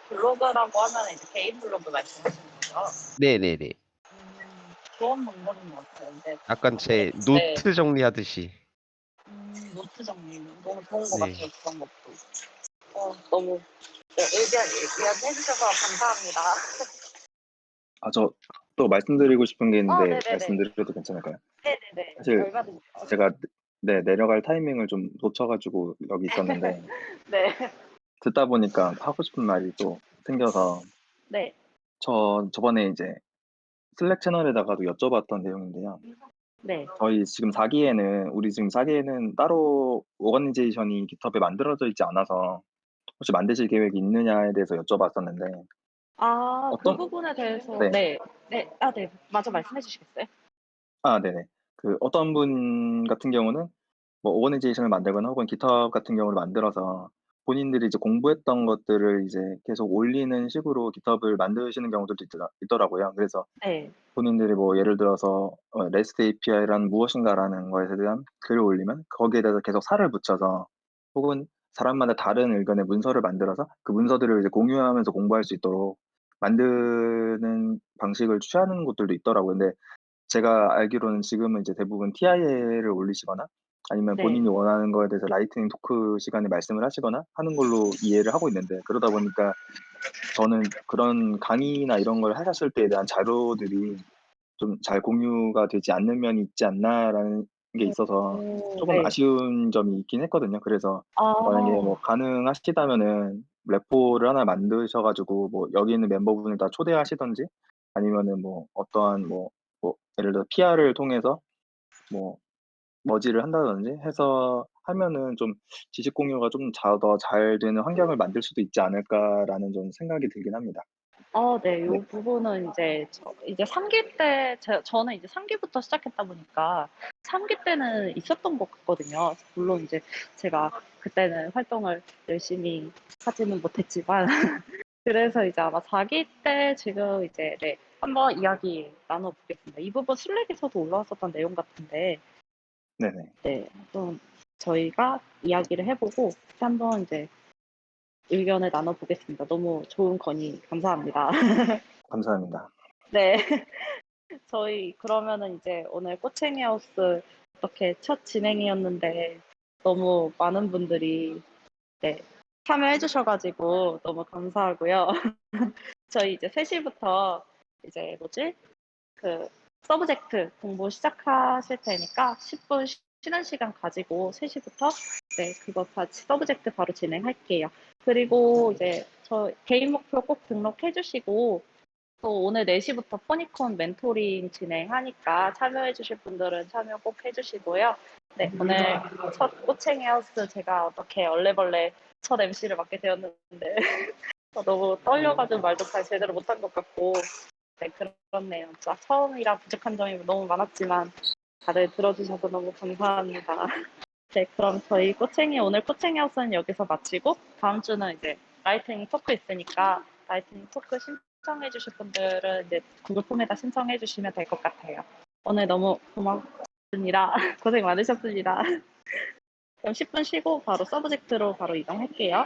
블로그라고 하면 이제 개인 블로그 말씀하시는 거죠? 네네네. 좋은 방법인 것 같아요. 이제 약간 제 네, 노트 정리하듯이. 노트 정리 너무 좋은 것 네. 같아요. 그런 것도. 너무 네, 이야기 해주셔서 감사합니다. 저 또 말씀드리고 싶은 게 있는데 네네네. 말씀드려도 괜찮을까요? 네네네. 사실 얼마든지. 제가 내려갈 타이밍을 좀 놓쳐가지고 여기 있었는데 네. 듣다 보니까 하고 싶은 말이 또 생겨서 네. 저번에 이제 슬랙 채널에다가도 여쭤봤던 내용인데요. 네. 우리 지금 4기에는 따로 오거니제이션이 깃허브에 만들어져 있지 않아서 혹시 만드실 계획이 있느냐에 대해서 여쭤봤었는데 그 어떤 부분에 대해서 네. 네. 네. 네. 마저 말씀해 주시겠어요? 네네. 그 어떤 분 같은 경우는 뭐 오거니제이션을 만들거나 혹은 깃허브 같은 경우를 만들어서 본인들이 이제 공부했던 것들을 이제 계속 올리는 식으로 깃허브를 만드시는 경우들도 있더라고요. 그래서 네. 본인들이 뭐 예를 들어서 REST API란 무엇인가라는 것에 대한 글을 올리면 거기에 대해서 계속 살을 붙여서 혹은 사람마다 다른 의견의 문서를 만들어서 그 문서들을 이제 공유하면서 공부할 수 있도록 만드는 방식을 취하는 곳들도 있더라고요. 근데 제가 알기로는 지금은 이제 대부분 TIA를 올리시거나 아니면 네. 본인이 원하는 거에 대해서 라이트닝 토크 시간에 말씀을 하시거나 하는 걸로 이해를 하고 있는데 그러다 보니까 저는 그런 강의나 이런 걸 하셨을 때에 대한 자료들이 좀 잘 공유가 되지 않는 면이 있지 않나라는 게 있어서 조금 네. 아쉬운 점이 있긴 했거든요. 그래서 만약에 뭐 아. 가능하시다면은 레포를 하나 만드셔 가지고 뭐 여기 있는 멤버분을 다 초대하시든지 아니면은 뭐 어떠한 뭐 예를 들어 PR을 통해서 뭐 머지를 한다든지 해서 하면은 좀 지식 공유가 좀 더 잘 되는 환경을 만들 수도 있지 않을까라는 좀 생각이 들긴 합니다. 네. 네. 요 부분은 이제 3기 때 저는 이제 3기부터 시작했다 보니까 3기 때는 있었던 것 같거든요. 물론 이제 제가 그때는 활동을 열심히 하지는 못했지만 그래서 이제 아마 4기 때 지금 이제 네. 한번 이야기 나눠 보겠습니다. 이 부분 슬랙에서도 올라왔었던 내용 같은데 네네. 네. 좀 저희가 이야기를 해 보고 그때 한번 이제 의견을 나눠 보겠습니다. 너무 좋은 건의 감사합니다. 감사합니다. 네. 저희 그러면은 이제 오늘 꼬챙이 하우스 이렇게 첫 진행이었는데 너무 많은 분들이 네, 참여해 주셔 가지고 너무 감사하고요. 저희 이제 3시부터 이제 뭐지? 그 서브젝트 공부 시작하실 테니까 10분 쉬는 시간 가지고 3시부터 네, 그거 같이 서브젝트 바로 진행할게요. 그리고 이제 저 개인 목표 꼭 등록해 주시고 또 오늘 4시부터 포니콘 멘토링 진행하니까 참여해 주실 분들은 참여 꼭 해 주시고요. 네, 오늘 첫 꼬챙이 하우스 제가 어떻게 얼레벌레 첫 MC를 맡게 되었는데 너무 떨려가지고 말도 잘 제대로 못한 것 같고 네, 그렇네요. 진짜 처음이라 부족한 점이 너무 많았지만 다들 들어주셔서 너무 감사합니다. 네, 그럼 저희 오늘 꼬챙이 하우스는 여기서 마치고 다음 주는 이제 라이트닝 토크 있으니까 라이트닝 토크 신청해 주실 분들은 이제 구글 폼에다 신청해 주시면 될 것 같아요. 오늘 너무 고맙습니다. 고생 많으셨습니다. 그럼 10분 쉬고 바로 서브젝트로 바로 이동할게요.